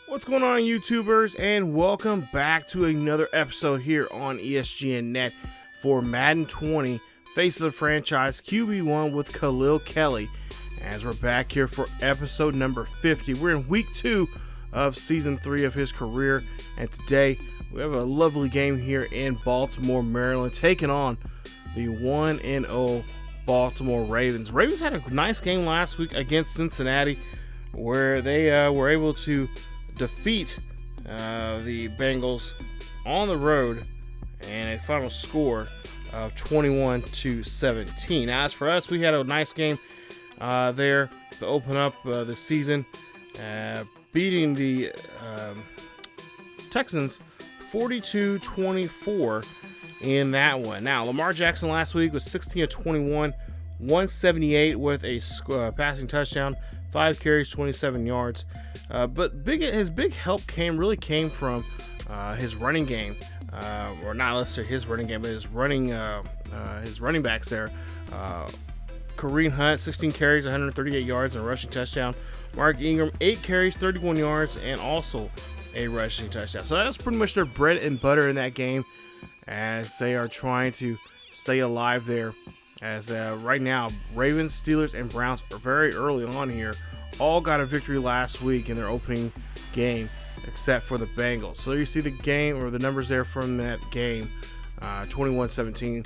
What's going on, YouTubers, and welcome back to another episode here on ESGNet for Madden 20 Face of the Franchise QB1 with Khalil Kelley. As we're back here for episode number 50, we're in week 2 of season 3 of his career, and today we have a lovely game here in Baltimore, Maryland, taking on the 1-0 Baltimore Ravens. Ravens had a nice game last week against Cincinnati, where they were able to defeat the Bengals on the road and a final score of 21-17. Now, as for us, we had a nice game there to open up the season, beating the Texans 42-24 in that one. Now, Lamar Jackson last week was 16 of 21, 178 with a passing touchdown, 5 carries, 27 yards. But his big help really came from his running game, or not necessarily his running game, but his running backs there. Kareem Hunt, 16 carries, 138 yards, and a rushing touchdown. Mark Ingram, 8 carries, 31 yards, and also a rushing touchdown. So that's pretty much their bread and butter in that game, as they are trying to stay alive there. As right now, Ravens, Steelers, and Browns are very early on here. All got a victory last week in their opening game, except for the Bengals. So you see the game, or the numbers there from that game, 21-17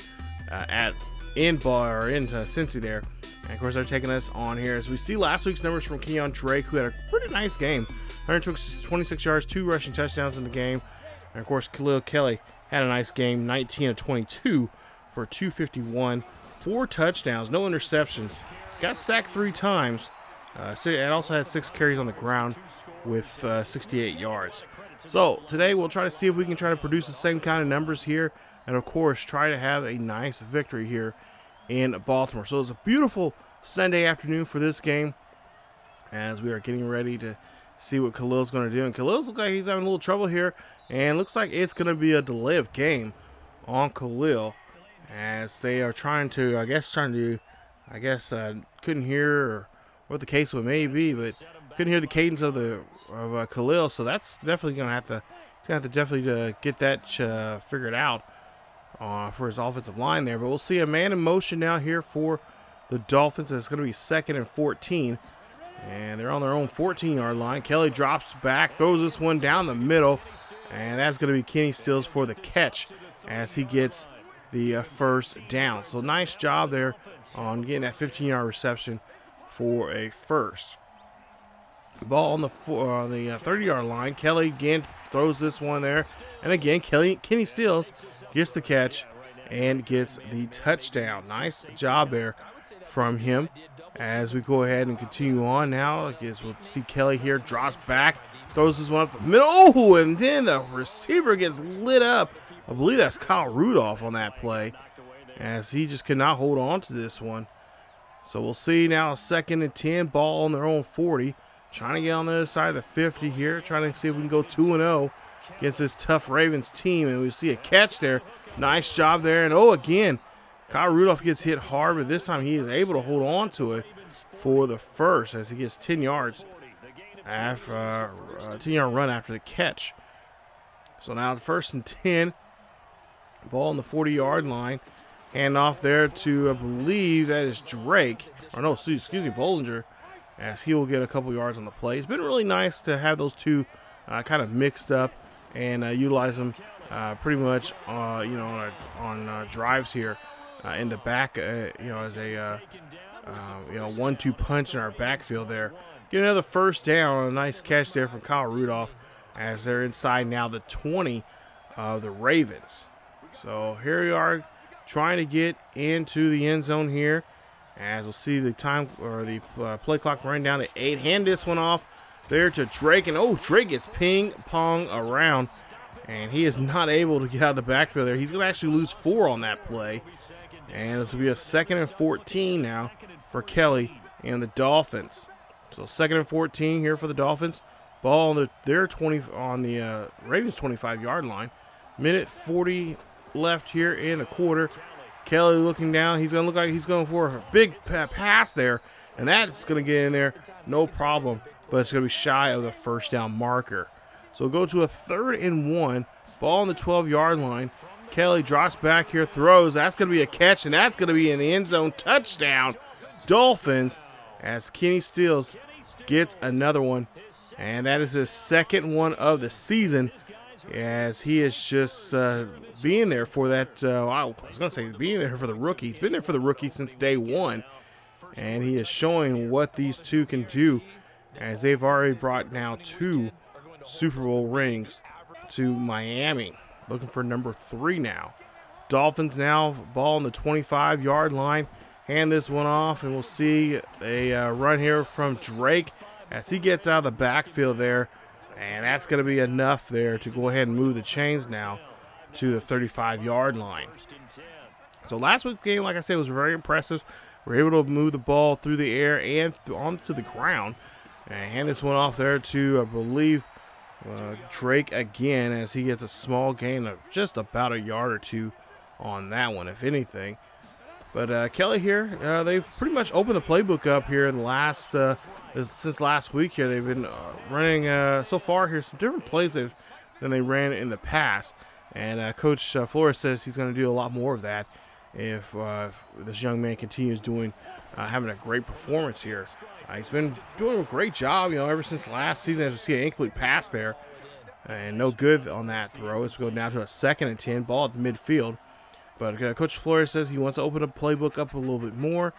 in Cincy there. And of course, they're taking us on here as we see last week's numbers from Kenyon Drake, who had a pretty nice game, 126 yards, 2 rushing touchdowns in the game. And of course, Khalil Kelley had a nice game, 19 of 22 for 251, 4 touchdowns, no interceptions, got sacked 3 times. It also had 6 carries on the ground with 68 yards. So today we'll try to see if we can try to produce the same kind of numbers here, and of course try to have a nice victory here in Baltimore. So it's a beautiful Sunday afternoon for this game, as we are getting ready to see what Khalil's going to do. And Khalil's looks like he's having a little trouble here, and looks like it's going to be a delay of game on Khalil, as they are trying to, couldn't hear, or what the case may be, but couldn't hear the cadence of Khalil, so that's definitely going to have to get that figured out for his offensive line there. But we'll see a man in motion now here for the Dolphins. It's going to be 2nd and 14, and they're on their own 14-yard line. Kelley drops back, throws this one down the middle, and that's going to be Kenny Stills for the catch as he gets the first down. So nice job there on getting that 15-yard reception for a first. Ball on the 30-yard line. Kelley again throws this one there, and again Kenny Stills gets the catch and gets the touchdown. Nice job there from him. As we go ahead and continue on now, I guess we'll see Kelley here drops back, throws this one up the middle. Oh, and then the receiver gets lit up. I believe that's Kyle Rudolph on that play, as he just could not hold on to this one. So we'll see now, 2nd and 10, ball on their own 40. Trying to get on the other side of the 50 here, trying to see if we can go 2-0 against this tough Ravens team. And we see a catch there. Nice job there. And again, Kyle Rudolph gets hit hard, but this time he is able to hold on to it for the first, as he gets 10 yards after a 10-yard run after the catch. So now 1st and 10, ball on the 40-yard line. Hand off there to, I believe that is Drake, or no, excuse me, Bollinger, as he will get a couple yards on the play. It's been really nice to have those two kind of mixed up and utilize them pretty much, on drives here in the back, as a 1-2 punch in our backfield there. Get another first down, a nice catch there from Kyle Rudolph, as they're inside now the 20 of the Ravens. So here we are, trying to get into the end zone here, as we'll see the time, or the play clock running down to 8. Hand this one off there to Drake, and Drake gets ping-pong around, and he is not able to get out of the backfield there. He's going to actually lose 4 on that play, and this will be a 2nd and 14 now for Kelley and the Dolphins. So 2nd and 14 here for the Dolphins. Ball on their 20 on the Ravens 25-yard line. Minute 40 left here in the quarter. Kelley looking down. He's going to look like he's going for a big pass there, and that's going to get in there. No problem but it's going to be shy of the first down marker. So we'll go to a 3rd and 1. Ball on the 12-yard line. Kelley drops back here, throws. That's going to be a catch, and that's going to be in the end zone. Touchdown, Dolphins, as Kenny Stills gets another one. And that is his 2nd one of the season, as he is just being there for that. I was going to say being there for the rookie. He's been there for the rookie since day one, and he is showing what these two can do, as they've already brought now 2 Super Bowl rings to Miami. Looking for number 3 now. Dolphins now, ball on the 25-yard line. Hand this one off, and we'll see a run here from Drake as he gets out of the backfield there. And that's going to be enough there to go ahead and move the chains now to the 35-yard line. So last week's game, like I said, was very impressive. We're able to move the ball through the air and onto the ground. And hand this one off there to, I believe, Drake again, as he gets a small gain of just about a yard or 2 on that one, if anything. But Kelley here, they've pretty much opened the playbook up here in the last since last week here. They've been running so far here some different plays than they ran in the past. And Coach Flores says he's going to do a lot more of that if this young man continues having a great performance here. He's been doing a great job, ever since last season. As you see, an incomplete pass there, and no good on that throw. Let's go down to a 2nd and 10, ball at the midfield. But Coach Flores says he wants to open the playbook up a little bit more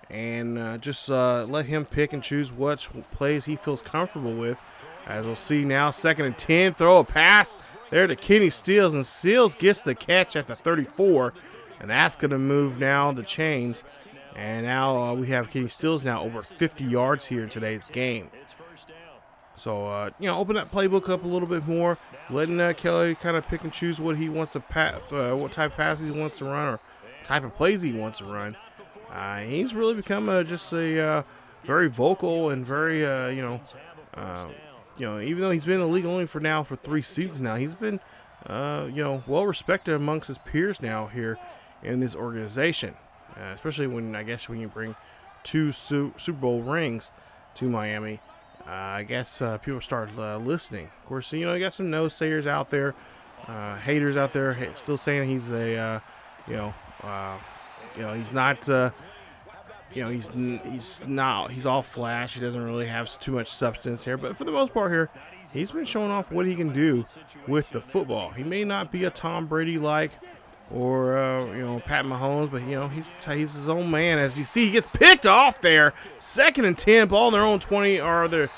and just let him pick and choose what plays he feels comfortable with. As we'll see now, 2nd and 10, throw a pass there to Kenny Stills, and Stills gets the catch at the 34, and that's going to move now the chains. And now we have Kenny Stills now over 50 yards here in today's game. So, open that playbook up a little bit more, letting Kelley kind of pick and choose what he wants to what type of passes he wants to run, or type of plays he wants to run. He's really become just a very vocal and very, even though he's been in the league only for 3 seasons now, he's been, well respected amongst his peers now here in this organization. Especially when you bring 2 Super Bowl rings to Miami, I guess people start listening. Of course, you got some no-sayers out there, haters out there still saying he's a, he's not, he's all flash. He doesn't really have too much substance here. But for the most part here, he's been showing off what he can do with the football. He may not be a Tom Brady-like or Pat Mahomes, but he's his own man. As you see, he gets picked off there. 2nd and 10, ball on their own 20, or the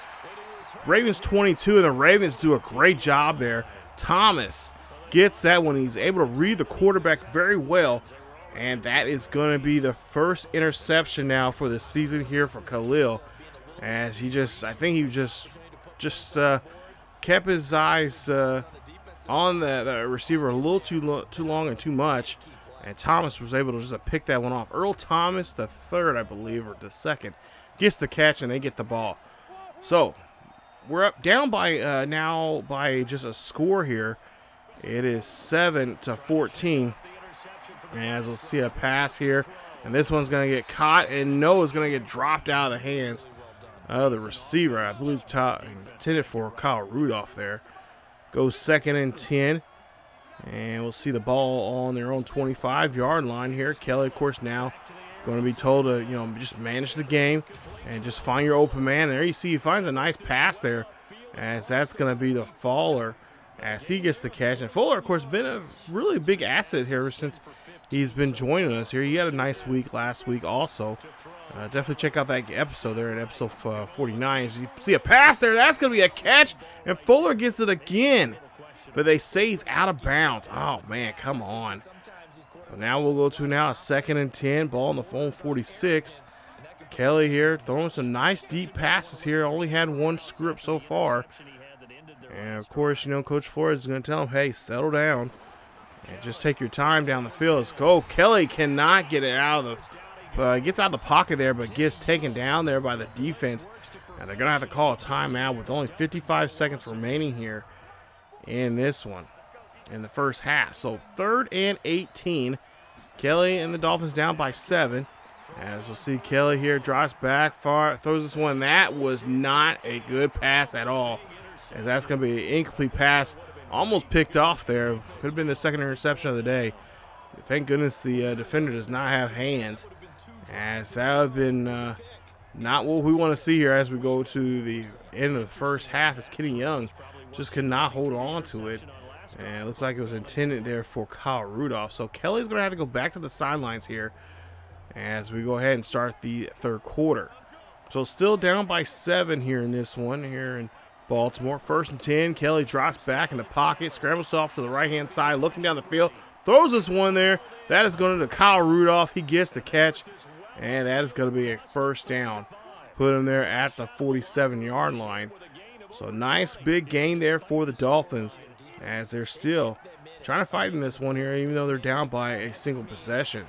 Ravens 22, and the Ravens do a great job there. Thomas gets that one. He's able to read the quarterback very well, and that is going to be the first interception now for the season here for Khalil. As I think he just kept his eyes on the receiver a little too long and too much, and Thomas was able to just pick that one off. Earl Thomas, the 3rd, I believe, or the 2nd, gets the catch, and they get the ball. So we're down by now by just a score here. It is 7-14, and as we'll see a pass here, and this one's going to get caught, and Noah's going to get dropped out of the hands of the receiver. I believe intended for Kyle Rudolph there. Goes 2nd and 10, and we'll see the ball on their own 25-yard line here. Kelley, of course, now going to be told to, just manage the game and just find your open man. And there you see he finds a nice pass there, as that's going to be to Fuller as he gets the catch. And Fuller, of course, been a really big asset here since he's been joining us here. He had a nice week last week also. Definitely check out that episode there at episode 49. As you see a pass there, that's going to be a catch, and Fuller gets it again. But they say he's out of bounds. Oh, man, come on. So now we'll go to a 2nd and 10, ball on the phone 46. Kelley here throwing some nice deep passes here. Only had 1 screw up so far. And, of course, Coach Flores is going to tell him, hey, settle down and just take your time down the field. Let's go. Kelley cannot get it out of the gets out of the pocket there, but gets taken down there by the defense. And they're going to have to call a timeout with only 55 seconds remaining here in this one, in the first half. So 3rd and 18. Kelley and the Dolphins down by 7. As we'll see, Kelley here drops back far, throws this one. That was not a good pass at all, as that's going to be an incomplete pass. Almost picked off there. Could have been the second interception of the day. Thank goodness the defender does not have hands, as that would have been not what we want to see here as we go to the end of the first half. As Kenny Young just could not hold on to it, and it looks like it was intended there for Kyle Rudolph. So Kelley's going to have to go back to the sidelines here as we go ahead and start the third quarter. So still down by 7 here in this one here in Baltimore. 1st and 10. Kelley drops back in the pocket, scrambles off to the right-hand side, looking down the field, throws this one there. That is going to Kyle Rudolph. He gets the catch, and that is going to be a first down. Put him there at the 47-yard line. So nice big gain there for the Dolphins, as they're still trying to fight in this one here, even though they're down by a single possession.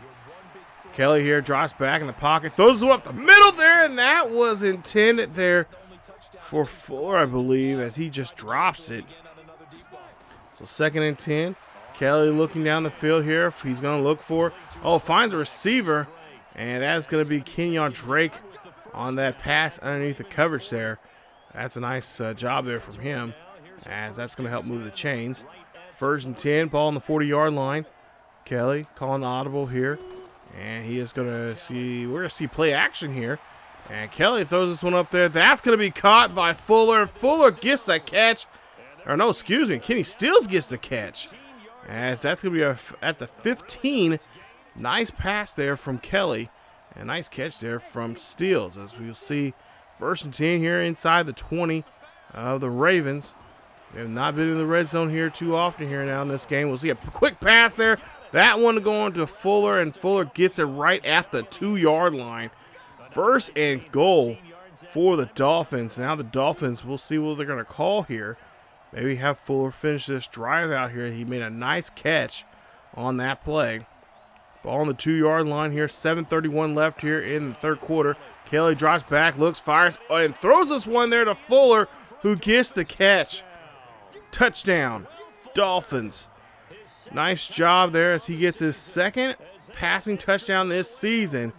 Kelley here drops back in the pocket, throws it up the middle there, and that was intended there for Fuller, I believe, as he just drops it. So 2nd and 10. Kelley looking down the field here. He's going to look for, finds a receiver, and that's going to be Kenyon Drake on that pass underneath the coverage there. That's a nice job there from him, as that's going to help move the chains. 1st and 10, ball on the 40-yard line. Kelley calling the audible here, and he is going to see, we're going to see play action here. And Kelley throws this one up there. That's going to be caught by Fuller. Fuller gets the catch. Or no, excuse me, Kenny Stills gets the catch. As that's going to be at the 15. Nice pass there from Kelley. And a nice catch there from Stills, as we'll see 1st and 10 here inside the 20 of the Ravens. They have not been in the red zone here too often here now in this game. We'll see a quick pass there. That one going to Fuller, and Fuller gets it right at the 2-yard line. 1st and goal for the Dolphins. Now the Dolphins, we'll see what they're going to call here. Maybe have Fuller finish this drive out here. He made a nice catch on that play. Ball on the 2-yard line here. 7:31 left here in the third quarter. Kelley drops back, looks, fires, and throws this one there to Fuller, who gets the catch. Touchdown, Dolphins. Nice job there as he gets his 2nd passing touchdown this season.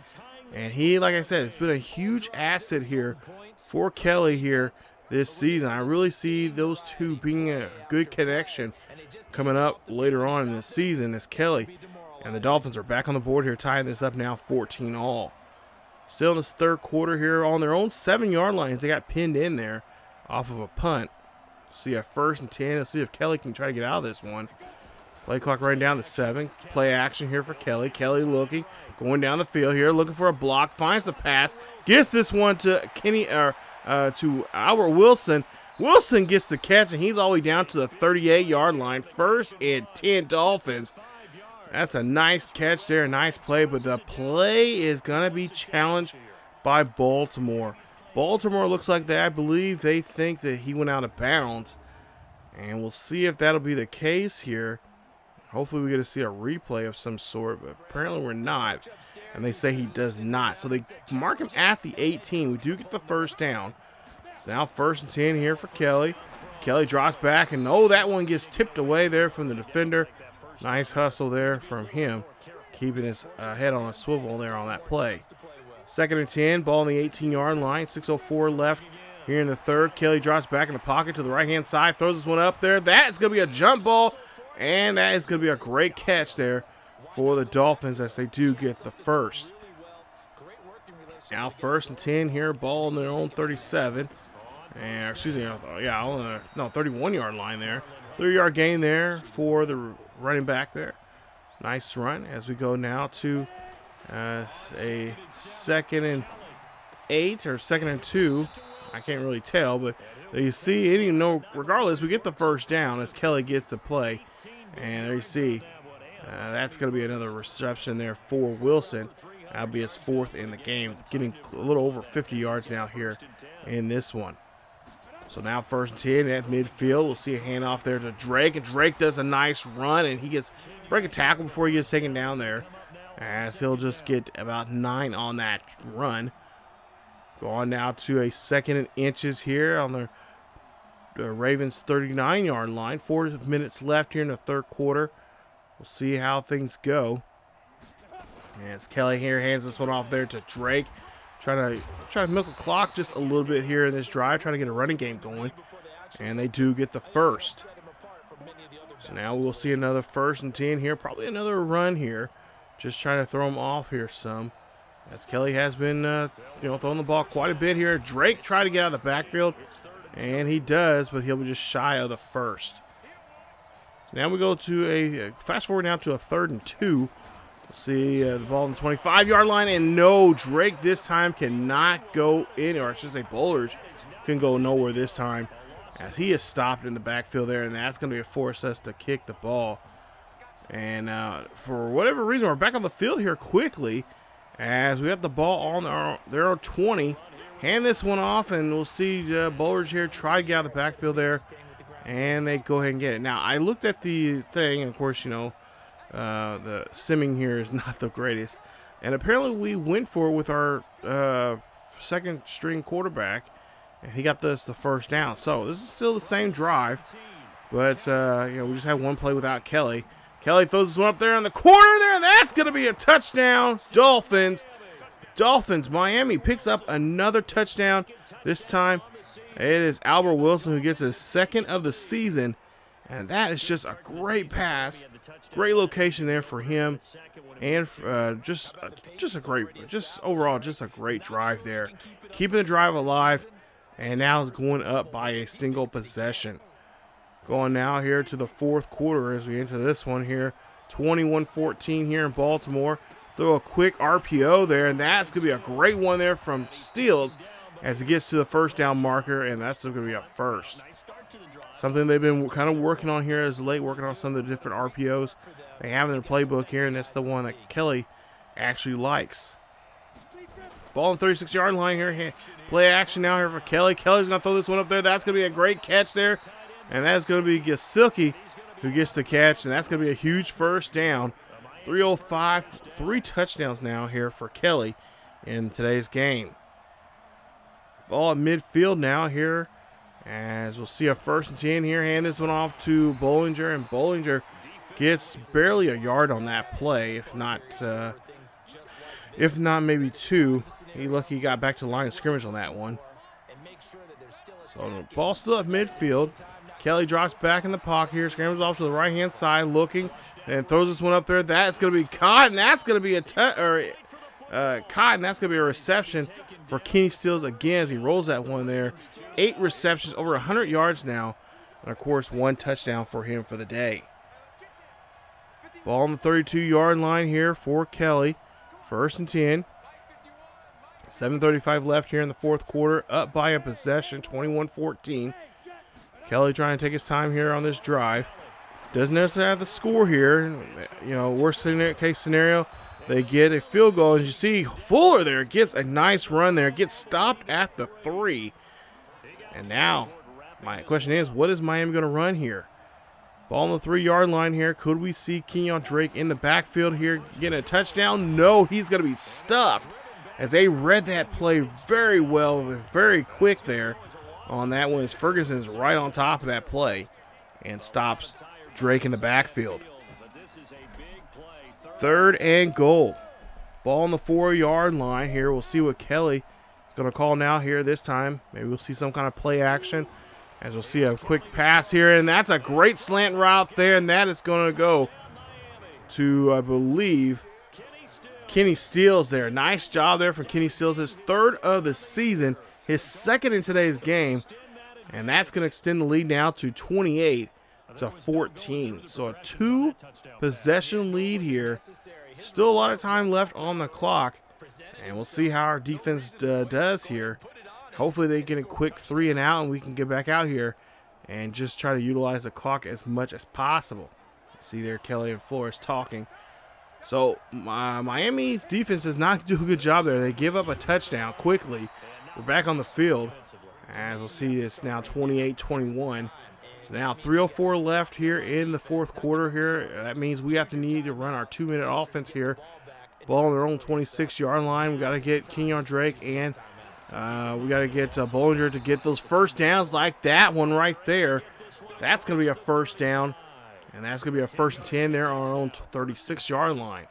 And he, like I said, it's been a huge asset here for Kelley here this season. I really see those two being a good connection coming up later on in the season, as Kelley and the Dolphins are back on the board here, tying this up now 14-all. Still in this third quarter here on their own 7-yard lines. They got pinned in there off of a punt. See a 1st and 10. Let's see if Kelley can try to get out of this one. Play clock running down to 7. Play action here for Kelley. Kelley looking, going down the field here, looking for a block. Finds the pass. Gets this one to to Albert Wilson. Wilson gets the catch, and he's all the way down to the 38-yard line. 1st and 10 Dolphins. That's a nice catch there, a nice play, but the play is going to be challenged by Baltimore. Baltimore looks like I believe they think that he went out of bounds, and we'll see if that'll be the case here. Hopefully we get to see a replay of some sort, but apparently we're not, and they say he does not. So they mark him at the 18. We do get the first down. It's now 1st and 10 here for Kelley. Kelley drops back, and that one gets tipped away there from the defender. Nice hustle there from him, keeping his head on a swivel there on that play. 2nd and 10, ball on the 18-yard line. 6:04 left here in the third. Kelley drops back in the pocket to the right-hand side, throws this one up there. That's going to be a jump ball, and that is going to be a great catch there for the Dolphins as they do get the first. Now 1st and 10 here, ball on their own 37. And, excuse me, on the 31-yard line there. 3-yard gain there for the running back there. Nice run as we go now to a 2nd and 8 or 2nd and 2. I can't really tell, but you see, regardless, we get the first down as Kelley gets the play. And there you see, that's going to be another reception there for Wilson. That'll be his 4th in the game, getting a little over 50 yards now here in this one. So now 1st and 10 at midfield. We'll see a handoff there to Drake, and Drake does a nice run, and he gets break a tackle before he gets taken down there, as he'll just get about 9 on that run. Go on now to a 2nd and inches here on the Ravens 39-yard line. 4 minutes left here in the third quarter. We'll see how things go. As Kelley here hands this one off there to Drake. Try to milk the clock just a little bit here in this drive, trying to get a running game going. And they do get the first. So now we'll see another 1st and 10 here. Probably another run here. Just trying to throw them off here some. As Kelley has been throwing the ball quite a bit here. Drake tried to get out of the backfield. And he does, but he'll be just shy of the first. Now we go to fast forward now to a 3rd and 2. We'll see the ball on the 25-yard line. And no, Drake this time cannot go in, or I should say Bowlers can go nowhere this time, as he is stopped in the backfield there, and that's going to force us to kick the ball. And for whatever reason, we're back on the field here quickly, as we have the ball on their 20. Hand this one off, and we'll see Bowlers here try to get out of the backfield there, and they go ahead and get it. Now, I looked at the thing, and of course, the simming here is not the greatest, and apparently we went for it with our 2nd-string quarterback, and he got us the 1st down. So this is still the same drive, but we just had one play without Kelley. Kelley throws this one up there in the corner there, and that's going to be a touchdown. Dolphins. Miami picks up another touchdown. This time it is Albert Wilson who gets his 2nd of the season, and that is just a great pass. Great location there for him, and overall a great drive there. Keeping the drive alive. And now it's going up by a single possession. Going now here to the 4th quarter as we enter this one here. 21-14 here in Baltimore. Throw a quick RPO there, and that's going to be a great one there from Steels as it gets to the 1st down marker, and that's going to be a first. Something they've been kind of working on here as late, working on some of the different RPOs they have in their playbook here, and that's the one that Kelley actually likes. Ball on the 36-yard line here. Play action now here for Kelley. Kelly's going to throw this one up there. That's going to be a great catch there. And that's going to be Gesicki who gets the catch. And that's going to be a huge 1st down. 3:05, 3 touchdowns now here for Kelley in today's game. Ball at midfield now here. As we'll see a 1st and 10 here. Hand this one off to Bollinger. And Bollinger gets barely a yard on that play, if not maybe 2. He got back to the line of scrimmage on that one. So the ball still at midfield. Kelley drops back in the pocket here, scrambles off to the right-hand side, looking, and throws this one up there. That's going to be caught, and that's going to be a reception for Kenny Stills again as he rolls that one there. 8 receptions, over 100 yards now, and of course 1 touchdown for him for the day. Ball on the 32-yard line here for Kelley. 1st and 10. 7:35 left here in the 4th quarter. Up by a possession, 21-14. Kelley trying to take his time here on this drive. Doesn't necessarily have the score here. Worst case scenario, they get a field goal. As you see, Fuller there gets a nice run there. Gets stopped at the 3. And now, my question is, what is Miami going to run here? Ball on the 3-yard line here. Could we see Kenyon Drake in the backfield here getting a touchdown? No, he's going to be stuffed, as they read that play very well, very quick there on that one, as Ferguson is right on top of that play and stops Drake in the backfield. 3rd and goal. Ball on the 4-yard line here. We'll see what Kelley is going to call now here this time. Maybe we'll see some kind of play action. As we'll see a quick pass here, and that's a great slant route there, and that is going to go to, I believe, Kenny Stills there. Nice job there for Kenny Stills. His 3rd of the season, his 2nd in today's game, and that's going to extend the lead now to 28-14. So a 2-possession lead here. Still a lot of time left on the clock, and we'll see how our defense does here. Hopefully they get a quick 3 and out, and we can get back out here and just try to utilize the clock as much as possible. See there, Kelley and Flores talking. So Miami's defense does not do a good job there. They give up a touchdown quickly. We're back on the field, as we'll see it's now 28-21. So now 3:04 left here in the 4th quarter here. That means we need to run our 2-minute offense here. Ball on their own 26-yard line. We got to get Kenyon Drake, and we got to get Bollinger to get those 1st downs like that one right there. That's going to be a 1st down, and that's going to be a 1st and 10 there on our own 36-yard line.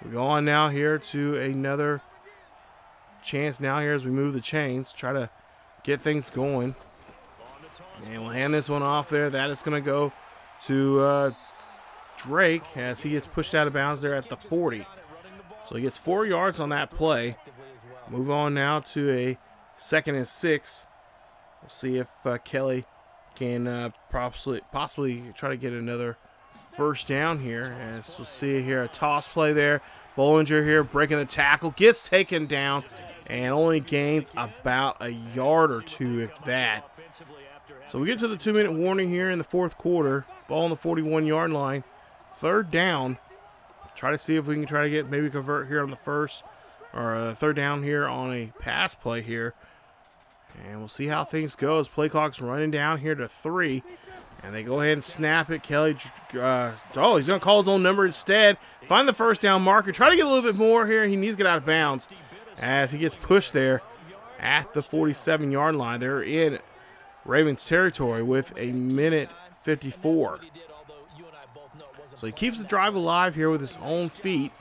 We go on now here to another chance now here as we move the chains. Try to get things going. And we'll hand this one off there. That is going to go to Drake as he gets pushed out of bounds there at the 40. So he gets 4 yards on that play. Move on now to a 2nd and 6. We'll see if Kelley can possibly try to get another first down here. As we'll see here, a toss play there. Bollinger here breaking the tackle, gets taken down, and only gains about a yard or 2, if that. So we get to the 2-minute warning here in the 4th quarter. Ball on the 41-yard line. 3rd down. Try to see if we can try to get maybe convert here on the first or 3rd down here on a pass play here. And we'll see how things go as play clock's running down here to 3. And they go ahead and snap it. Kelley, he's going to call his own number instead. Find the first down marker. Try to get a little bit more here. He needs to get out of bounds as he gets pushed there at the 47-yard line. They're in Ravens territory with a minute 54. So he keeps the drive alive here with his own feet.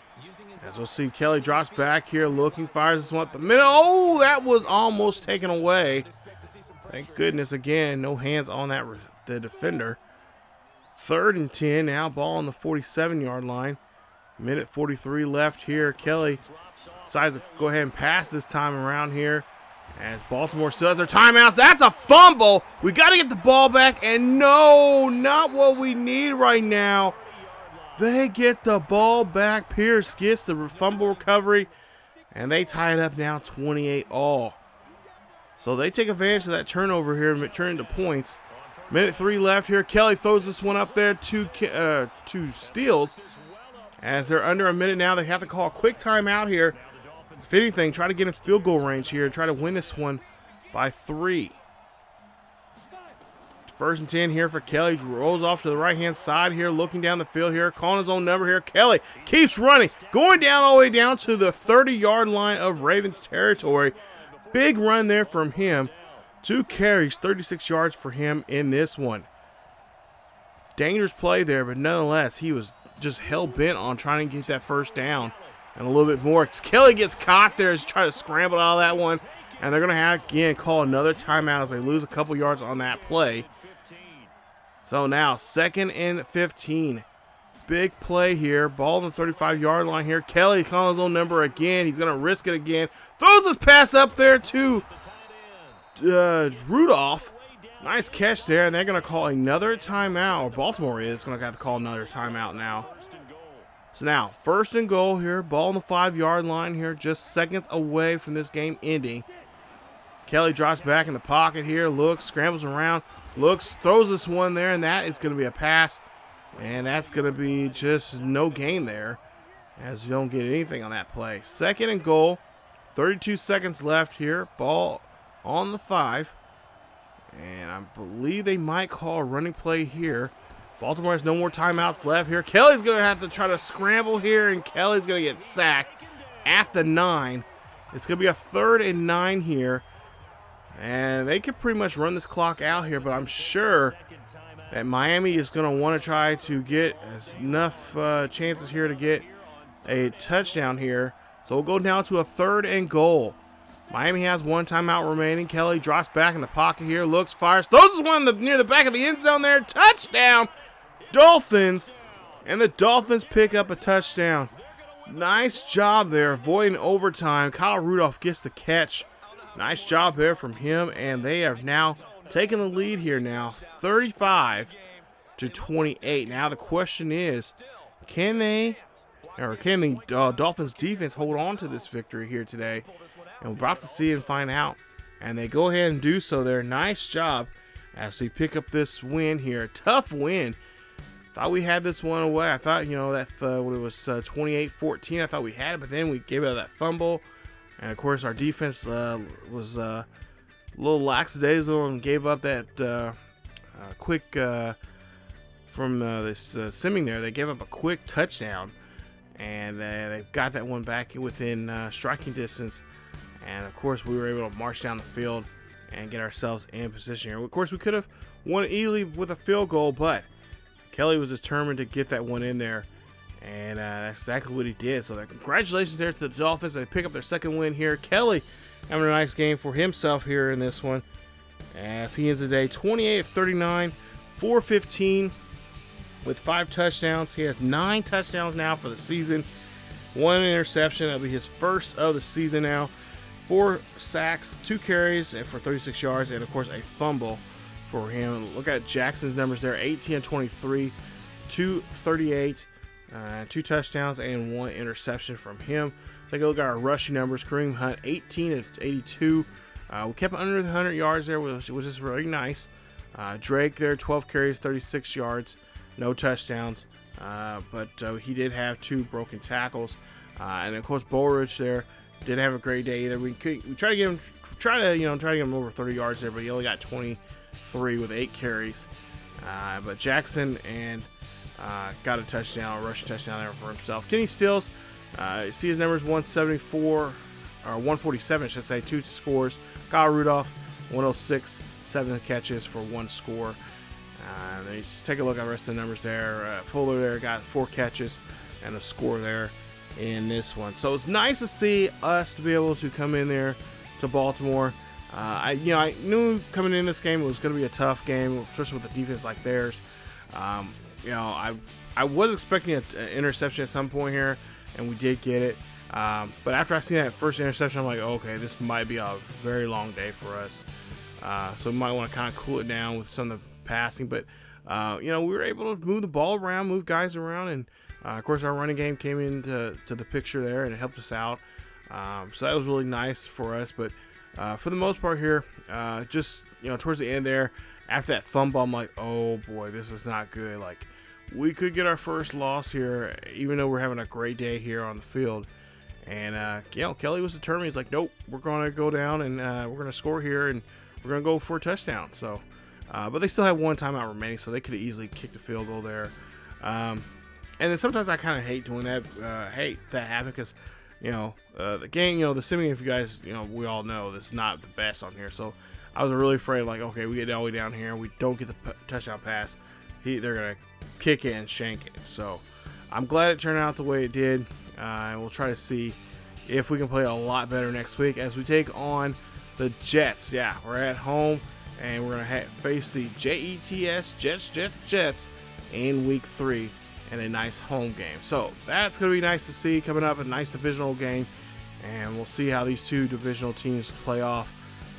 As we'll see, Kelley drops back here, looking, fires this one up the middle. Oh, that was almost taken away. Thank goodness, again, no hands on that the defender. 3rd and 10 now, ball on the 47-yard line. Minute 43 left here. Kelley decides to go ahead and pass this time around here. As Baltimore still has their timeouts. That's a fumble. We got to get the ball back. And no, not what we need right now. They get the ball back. Pierce gets the fumble recovery. And they tie it up now 28-all. So they take advantage of that turnover here and turn into points. Minute 3 left here. Kelley throws this one up there to steals. As they're under a minute now, they have to call a quick timeout here. If anything, try to get in field goal range here. Try to win this one by 3. 1st and 10 here for Kelley. Rolls off to the right-hand side here, looking down the field here, calling his own number here. Kelley keeps running, going down all the way down to the 30-yard line of Ravens territory. Big run there from him. 2 carries, 36 yards for him in this one. Dangerous play there, but nonetheless, he was just hell-bent on trying to get that first down and a little bit more. Kelley gets caught there as he tries to scramble out of that one, and they're going to have, again, call another timeout as they lose a couple yards on that play. So now, 2nd and 15. Big play here. Ball on the 35-yard line here. Kelley calling his own number again. He's going to risk it again. Throws his pass up there to Rudolph. Nice catch there, and they're going to call another timeout. Or Baltimore is going to have to call another timeout now. So now, 1st and goal here. Ball on the 5-yard line here. Just seconds away from this game ending. Kelley drops back in the pocket here. Looks, scrambles around. Looks, throws this one there, and that is going to be a pass. And that's going to be just no gain there, as you don't get anything on that play. 2nd and goal. 32 seconds left here. Ball on the 5. And I believe they might call a running play here. Baltimore has no more timeouts left here. Kelley's going to have to try to scramble here, and Kelley's going to get sacked at the 9. It's going to be a 3rd and 9 here. And they could pretty much run this clock out here, but I'm sure that Miami is going to want to try to get enough chances here to get a touchdown here. So we'll go down to a 3rd and goal. Miami has 1 timeout remaining. Kelley drops back in the pocket here, looks, fires, throws this one near the back of the end zone there. Touchdown, Dolphins, and the Dolphins pick up a touchdown. Nice job there, avoiding overtime. Kyle Rudolph gets the catch. Nice job there from him, and they have now taken the lead here now, 35-28. Now the question is, can the Dolphins defense hold on to this victory here today? And we're about to see and find out. And they go ahead and do so there. Nice job as we pick up this win here. Tough win. Thought we had this one away. I thought, that when it was 28-14, I thought we had it, but then we gave out that fumble. And, of course, our defense was a little lackadaisical and gave up that quick from this simming there. They gave up a quick touchdown, and they got that one back within striking distance. And, of course, we were able to march down the field and get ourselves in position here. Of course, we could have won easily with a field goal, but Kelley was determined to get that one in there. And that's exactly what he did. So congratulations there to the Dolphins. They pick up their second win here. Kelley having a nice game for himself here in this one, as he ends the day 28 of 39, 415 with 5 touchdowns. He has 9 touchdowns now for the season. 1 interception. That'll be his first of the season now. 4 sacks, 2 carries for 36 yards, and of course a fumble for him. Look at Jackson's numbers there: 18 of 23, 238, 2 touchdowns, and 1 interception from him. Take a look at our rushing numbers. Kareem Hunt, 18 of 82. We kept under the 100 yards there, which was just really nice. Drake there, 12 carries, 36 yards, no touchdowns, but he did have 2 broken tackles. And of course, Bullridge there didn't have a great day either. We try to get him over 30 yards there, but he only got 23 with 8 carries. But Jackson and got a touchdown, a rushing touchdown there for himself. Kenny Stills, you see his numbers: 174 or 147, I should say, 2 scores. Kyle Rudolph, 106, 7 catches for 1 score. Then you just take a look at the rest of the numbers there. Fuller there got 4 catches and a score there in this one. So it's nice to see us to be able to come in there to Baltimore. I knew coming in this game it was going to be a tough game, especially with a defense like theirs. I was expecting an interception at some point here, and we did get it. But after I seen that first interception, I'm like, okay, this might be a very long day for us. So we might want to kind of cool it down with some of the passing. But, we were able to move the ball around, move guys around. And, of course, our running game came into the picture there, and it helped us out. So that was really nice for us. But for the most part here, towards the end there, after that fumble, I'm like, oh, boy, this is not good. Like, we could get our first loss here, even though we're having a great day here on the field. And, Kelley was determined. He's like, nope, we're going to go down and we're going to score here and we're going to go for a touchdown. So, but they still have 1 timeout remaining, so they could have easily kicked the field goal there. And then sometimes I kind of hate doing that, hate that happen because, the game, the Simeon, if you guys, we all know that's not the best on here. So I was really afraid, like, okay, we get all the way down here, we don't get the touchdown pass, they're going to kick it and shank it. So I'm glad it turned out the way it did. And we'll try to see if we can play a lot better next week as we take on the Jets. Yeah, we're at home, and we're going to face the Jets in week 3 in a nice home game. So that's going to be nice to see coming up, a nice divisional game, and we'll see how these 2 divisional teams play off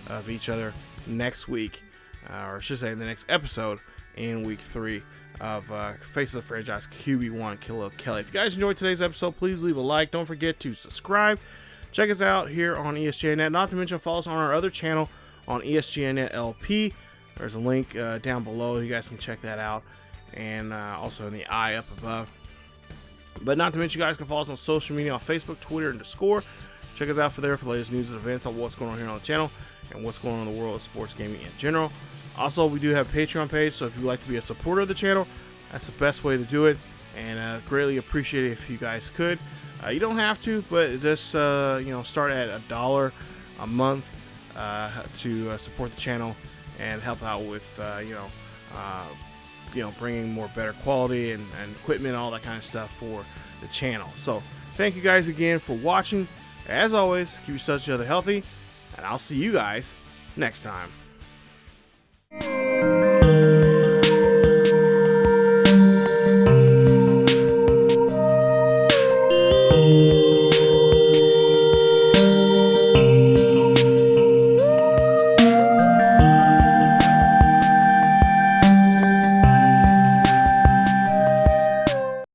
of each other next week, or I should say in the next episode in week 3 of Face of the Franchise QB1 Khalil Kelley. If you guys enjoyed today's episode, please leave a like. Don't forget to subscribe. Check us out here on ESGNet. Not to mention, follow us on our other channel on ESGNet LP. There's a link down below. You guys can check that out. And also in the eye up above. But not to mention, you guys can follow us on social media on Facebook, Twitter, and Discord. Check us out for the latest news and events on what's going on here on the channel and what's going on in the world of sports gaming in general. Also, we do have a Patreon page, so if you'd like to be a supporter of the channel, that's the best way to do it, and greatly appreciate it if you guys could. You don't have to, but just start at $1 a month to support the channel and help out with bringing more better quality and equipment, all that kind of stuff for the channel. So thank you guys again for watching. As always, keep yourselves healthy, and I'll see you guys next time.